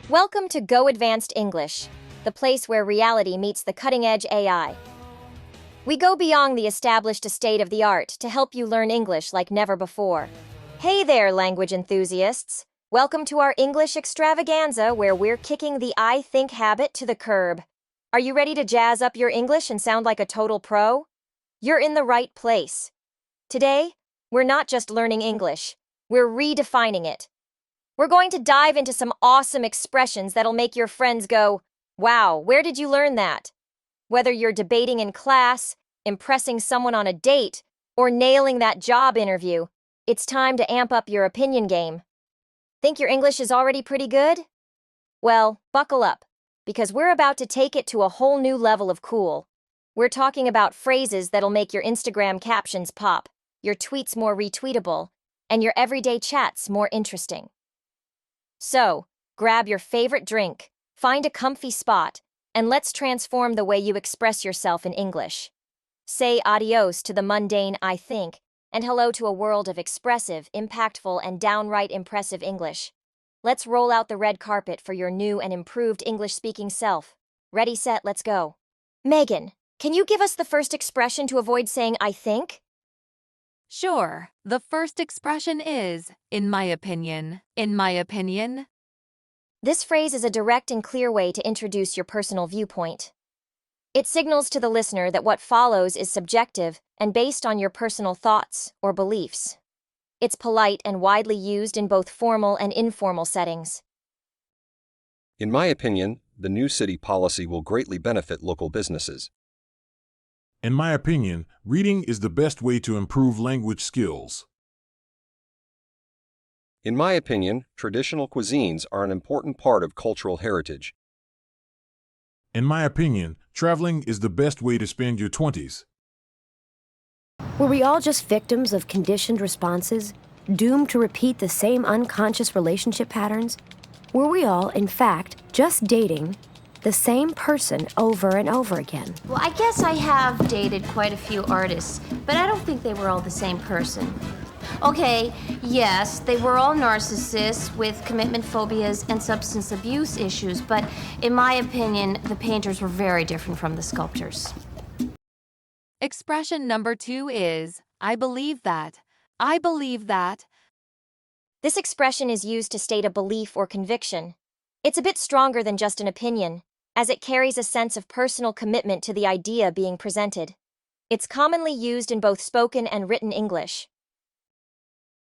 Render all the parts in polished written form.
Welcome to Go Advanced English, the place where reality meets the cutting-edge AI. We go beyond the established state-of-the-art to help you learn English like never before. Hey there, language enthusiasts! Welcome to our English extravaganza where we're kicking the I think habit to the curb. Are you ready to jazz up your English and sound like a total pro? You're in the right place. Today, we're not just learning English, we're redefining it. We're going to dive into some awesome expressions that'll make your friends go, "Wow, where did you learn that?" Whether you're debating in class, impressing someone on a date, or nailing that job interview, it's time to amp up your opinion game. Think your English is already pretty good? Well, buckle up, because we're about to take it to a whole new level of cool. We're talking about phrases that'll make your Instagram captions pop, your tweets more retweetable, and your everyday chats more interesting. So, grab your favorite drink, find a comfy spot, and let's transform the way you express yourself in English. Say adios to the mundane I think, and hello to a world of expressive, impactful, and downright impressive English. Let's roll out the red carpet for your new and improved English-speaking self. Ready, set, let's go. Megan, can you give us the first expression to avoid saying I think? Sure. The first expression is, in my opinion. In my opinion. This phrase is a direct and clear way to introduce your personal viewpoint. It signals to the listener that what follows is subjective and based on your personal thoughts or beliefs. It's polite and widely used in both formal and informal settings. In my opinion, the new city policy will greatly benefit local businesses. In my opinion, reading is the best way to improve language skills. In my opinion, traditional cuisines are an important part of cultural heritage. In my opinion, traveling is the best way to spend your 20s. Were we all just victims of conditioned responses, doomed to repeat the same unconscious relationship patterns? Were we all, in fact, just dating the same person over and over again? Well, I guess I have dated quite a few artists, but I don't think they were all the same person. Okay, yes, they were all narcissists with commitment phobias and substance abuse issues, but in my opinion, the painters were very different from the sculptors. Expression number 2 is, I believe that. I believe that. This expression is used to state a belief or conviction. It's a bit stronger than just an opinion, as it carries a sense of personal commitment to the idea being presented. It's commonly used in both spoken and written English.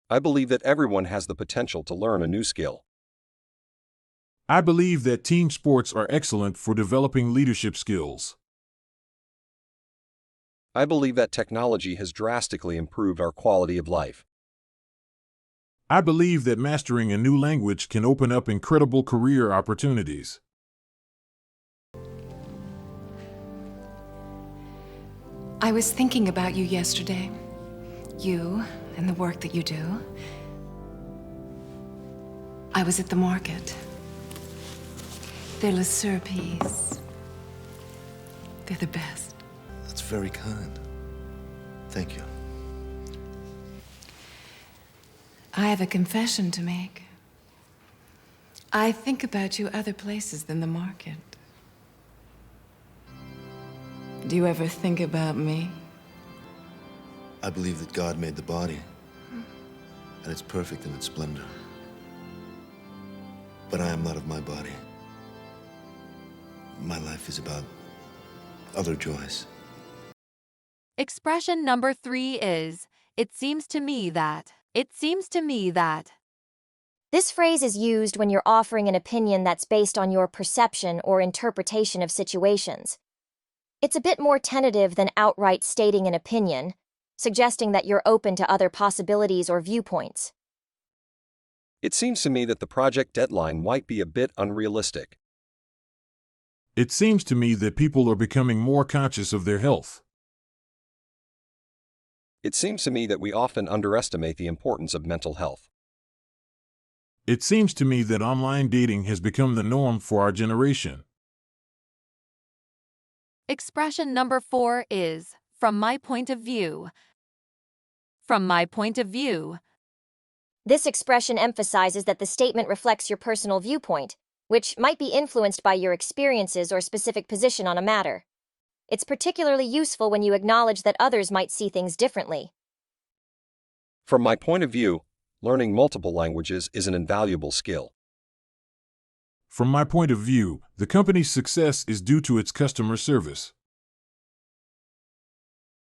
I believe that everyone has the potential to learn a new skill. I believe that team sports are excellent for developing leadership skills. I believe that technology has drastically improved our quality of life. I believe that mastering a new language can open up incredible career opportunities. I was thinking about you yesterday. You and the work that you do. I was at the market. They're Le Sueur peas. They're the best. That's very kind. Thank you. I have a confession to make. I think about you other places than the market. Do you ever think about me? I believe that God made the body, and it's perfect in its splendor. But I am not of my body. My life is about other joys. Expression number 3 is, it seems to me that. It seems to me that. This phrase is used when you're offering an opinion that's based on your perception or interpretation of situations. It's a bit more tentative than outright stating an opinion, suggesting that you're open to other possibilities or viewpoints. It seems to me that the project deadline might be a bit unrealistic. It seems to me that people are becoming more conscious of their health. It seems to me that we often underestimate the importance of mental health. It seems to me that online dating has become the norm for our generation. Expression number 4 is, from my point of view. From my point of view. This expression emphasizes that the statement reflects your personal viewpoint, which might be influenced by your experiences or specific position on a matter. It's particularly useful when you acknowledge that others might see things differently. From my point of view, learning multiple languages is an invaluable skill. From my point of view, the company's success is due to its customer service.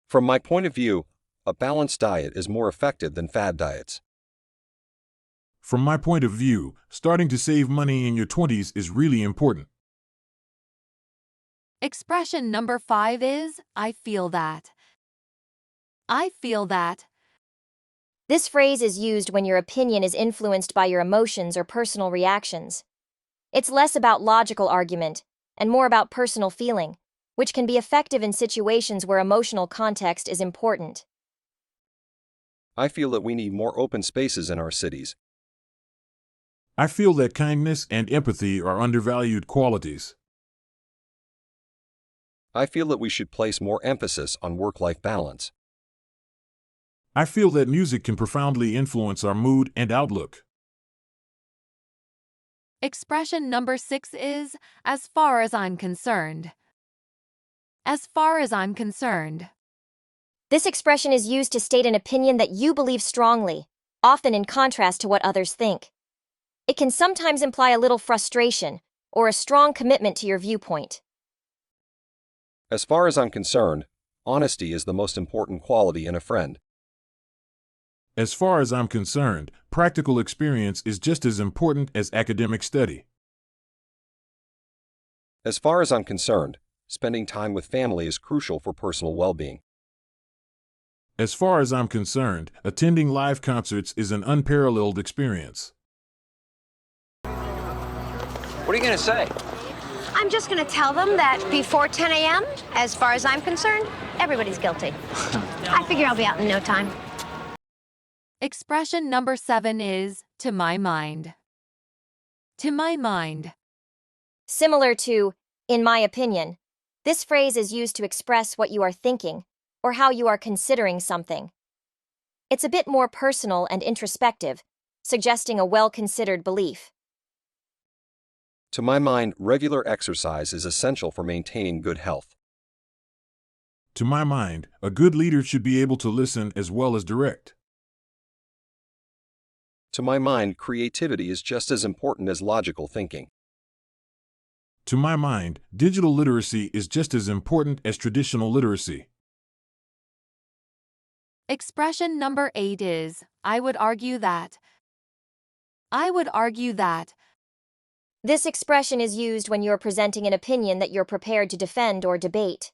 From my point of view, a balanced diet is more effective than fad diets. From my point of view, starting to save money in your 20s is really important. Expression number 5 is, I feel that. I feel that. This phrase is used when your opinion is influenced by your emotions or personal reactions. It's less about logical argument and more about personal feeling, which can be effective in situations where emotional context is important. I feel that we need more open spaces in our cities. I feel that kindness and empathy are undervalued qualities. I feel that we should place more emphasis on work-life balance. I feel that music can profoundly influence our mood and outlook. Expression number 6 is, as far as I'm concerned. As far as I'm concerned. This expression is used to state an opinion that you believe strongly, often in contrast to what others think. It can sometimes imply a little frustration or a strong commitment to your viewpoint. As far as I'm concerned, honesty is the most important quality in a friend. As far as I'm concerned, practical experience is just as important as academic study. As far as I'm concerned, spending time with family is crucial for personal well-being. As far as I'm concerned, attending live concerts is an unparalleled experience. What are you going to say? I'm just going to tell them that before 10 a.m., as far as I'm concerned, everybody's guilty. I figure I'll be out in no time. Expression number 7 is, to my mind. To my mind. Similar to, in my opinion, this phrase is used to express what you are thinking or how you are considering something. It's a bit more personal and introspective, suggesting a well-considered belief. To my mind, regular exercise is essential for maintaining good health. To my mind, a good leader should be able to listen as well as direct. To my mind, creativity is just as important as logical thinking. To my mind, digital literacy is just as important as traditional literacy. Expression number 8 is, I would argue that. I would argue that. This expression is used when you're presenting an opinion that you're prepared to defend or debate.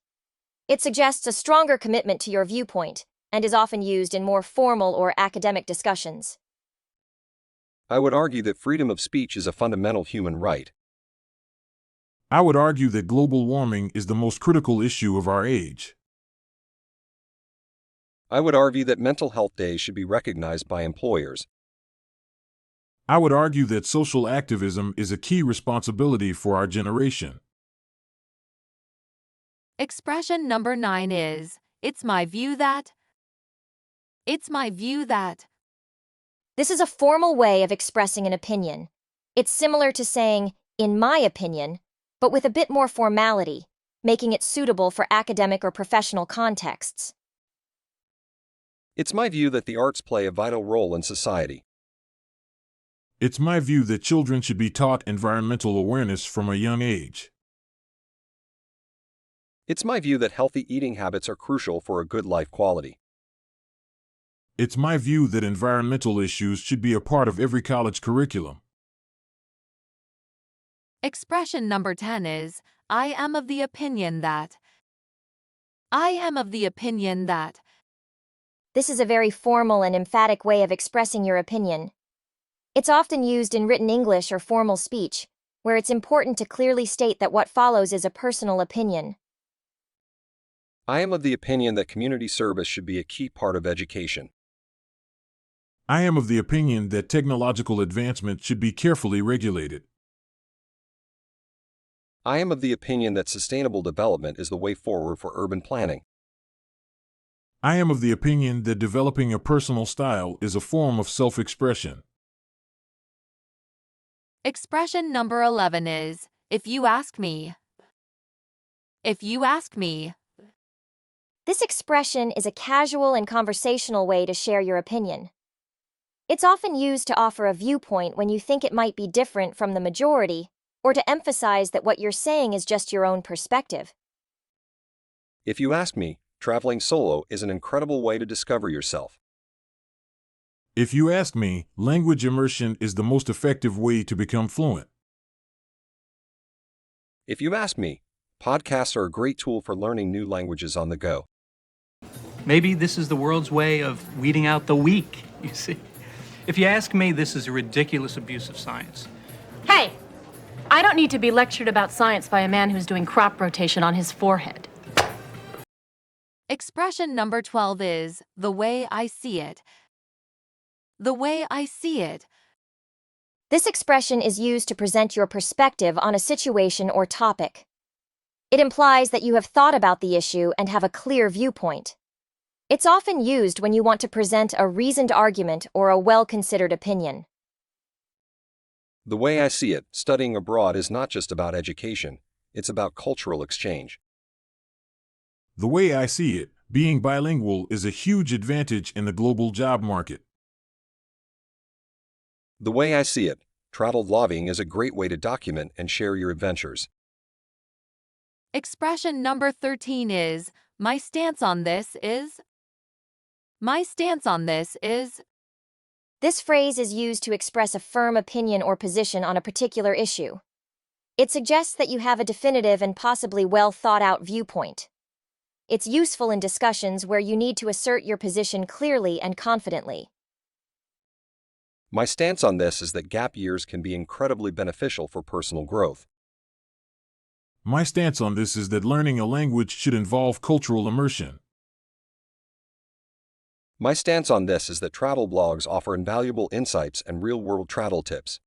It suggests a stronger commitment to your viewpoint and is often used in more formal or academic discussions. I would argue that freedom of speech is a fundamental human right. I would argue that global warming is the most critical issue of our age. I would argue that mental health days should be recognized by employers. I would argue that social activism is a key responsibility for our generation. Expression number 9 is, it's my view that. It's my view that. This is a formal way of expressing an opinion. It's similar to saying, in my opinion, but with a bit more formality, making it suitable for academic or professional contexts. It's my view that the arts play a vital role in society. It's my view that children should be taught environmental awareness from a young age. It's my view that healthy eating habits are crucial for a good life quality. It's my view that environmental issues should be a part of every college curriculum. Expression number 10 is, I am of the opinion that. I am of the opinion that. This is a very formal and emphatic way of expressing your opinion. It's often used in written English or formal speech, where it's important to clearly state that what follows is a personal opinion. I am of the opinion that community service should be a key part of education. I am of the opinion that technological advancement should be carefully regulated. I am of the opinion that sustainable development is the way forward for urban planning. I am of the opinion that developing a personal style is a form of self-expression. Expression number 11 is, if you ask me. If you ask me. This expression is a casual and conversational way to share your opinion. It's often used to offer a viewpoint when you think it might be different from the majority, or to emphasize that what you're saying is just your own perspective. If you ask me, traveling solo is an incredible way to discover yourself. If you ask me, language immersion is the most effective way to become fluent. If you ask me, podcasts are a great tool for learning new languages on the go. Maybe this is the world's way of weeding out the weak, you see. If you ask me, this is a ridiculous abuse of science. Hey! I don't need to be lectured about science by a man who's doing crop rotation on his forehead. Expression number 12 is, the way I see it. The way I see it. This expression is used to present your perspective on a situation or topic. It implies that you have thought about the issue and have a clear viewpoint. It's often used when you want to present a reasoned argument or a well-considered opinion. The way I see it, studying abroad is not just about education, it's about cultural exchange. The way I see it, being bilingual is a huge advantage in the global job market. The way I see it, travel vlogging is a great way to document and share your adventures. Expression number 13 is, my stance on this is. My stance on this is. This phrase is used to express a firm opinion or position on a particular issue. It suggests that you have a definitive and possibly well-thought-out viewpoint. It's useful in discussions where you need to assert your position clearly and confidently. My stance on this is that gap years can be incredibly beneficial for personal growth. My stance on this is that learning a language should involve cultural immersion. My stance on this is that travel blogs offer invaluable insights and real-world travel tips.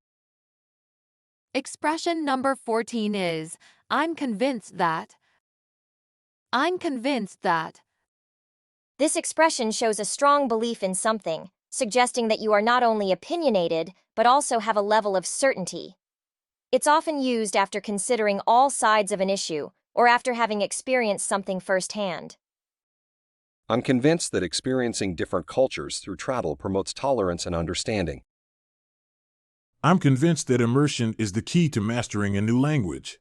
Expression number 14 is, I'm convinced that. I'm convinced that. This expression shows a strong belief in something, suggesting that you are not only opinionated, but also have a level of certainty. It's often used after considering all sides of an issue, or after having experienced something firsthand. I'm convinced that experiencing different cultures through travel promotes tolerance and understanding. I'm convinced that immersion is the key to mastering a new language.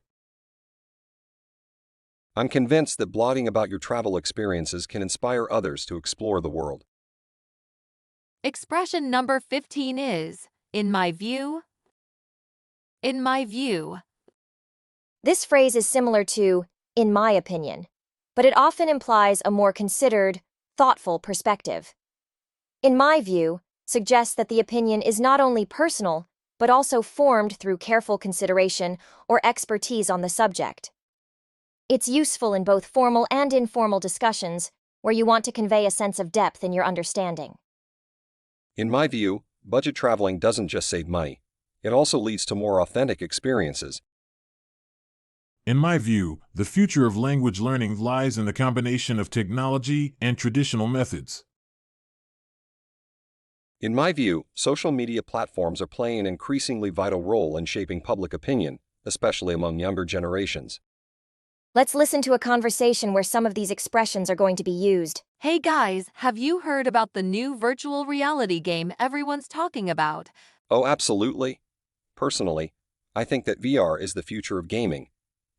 I'm convinced that blogging about your travel experiences can inspire others to explore the world. Expression number 15 is, in my view. In my view. This phrase is similar to, in my opinion, but it often implies a more considered, thoughtful perspective. In my view, suggests that the opinion is not only personal, but also formed through careful consideration or expertise on the subject. It's useful in both formal and informal discussions where you want to convey a sense of depth in your understanding. In my view, budget traveling doesn't just save money, it also leads to more authentic experiences. In my view, the future of language learning lies in the combination of technology and traditional methods. In my view, social media platforms are playing an increasingly vital role in shaping public opinion, especially among younger generations. Let's listen to a conversation where some of these expressions are going to be used. Hey guys, have you heard about the new virtual reality game everyone's talking about? Oh, absolutely. Personally, I think that VR is the future of gaming.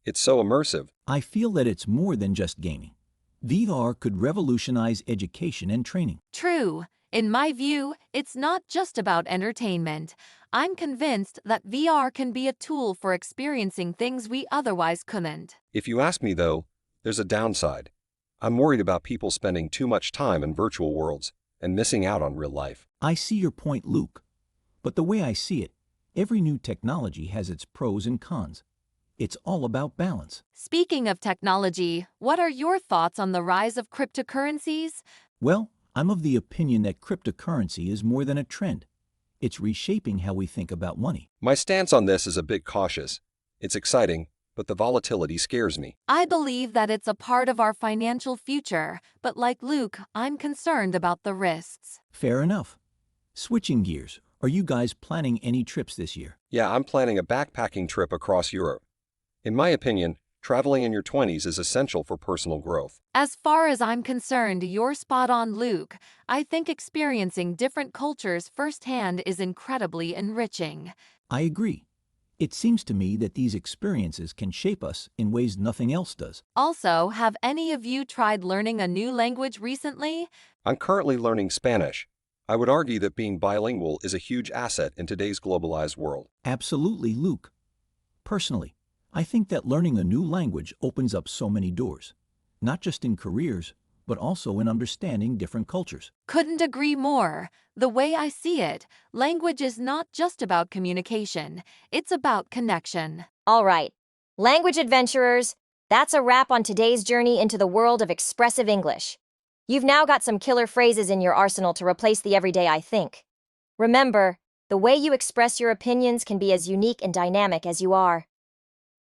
It's so immersive. I feel that it's more than just gaming. VR could revolutionize education and training. True. In my view, it's not just about entertainment. I'm convinced that VR can be a tool for experiencing things we otherwise couldn't. If you ask me, though, there's a downside. I'm worried about people spending too much time in virtual worlds and missing out on real life. I see your point, Luke. But the way I see it, every new technology has its pros and cons. It's all about balance. Speaking of technology, what are your thoughts on the rise of cryptocurrencies? Well, I'm of the opinion that cryptocurrency is more than a trend. It's reshaping how we think about money. My stance on this is a bit cautious. It's exciting, but the volatility scares me. I believe that it's a part of our financial future, but like Luke, I'm concerned about the risks. Fair enough. Switching gears, Are you guys planning any trips this year? Yeah, I'm planning a backpacking trip across Europe. In my opinion, traveling in your 20s is essential for personal growth. As far as I'm concerned, you're spot on, Luke. I think experiencing different cultures firsthand is incredibly enriching. I agree. It seems to me that these experiences can shape us in ways nothing else does. Also, have any of you tried learning a new language recently? I'm currently learning Spanish. I would argue that being bilingual is a huge asset in today's globalized world. Absolutely, Luke. Personally, I think that learning a new language opens up so many doors, not just in careers, but also in understanding different cultures. Couldn't agree more. The way I see it, language is not just about communication, it's about connection. All right. Language adventurers, that's a wrap on today's journey into the world of expressive English. You've now got some killer phrases in your arsenal to replace the everyday I think. Remember, the way you express your opinions can be as unique and dynamic as you are.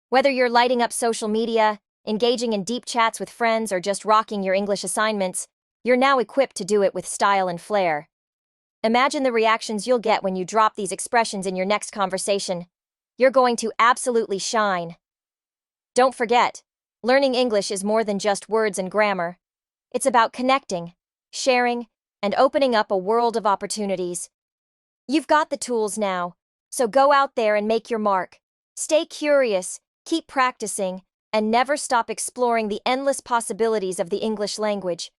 Whether you're lighting up social media, engaging in deep chats with friends, or just rocking your English assignments, you're now equipped to do it with style and flair. Imagine the reactions you'll get when you drop these expressions in your next conversation. You're going to absolutely shine. Don't forget, learning English is more than just words and grammar. It's about connecting, sharing, and opening up a world of opportunities. You've got the tools now, so go out there and make your mark. Stay curious, keep practicing, and never stop exploring the endless possibilities of the English language.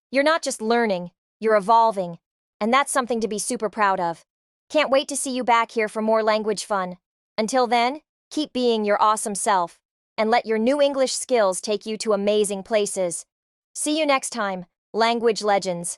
You're not just learning, you're evolving, and that's something to be super proud of. Can't wait to see you back here for more language fun. Until then, keep being your awesome self, and let your new English skills take you to amazing places. See you next time, language legends.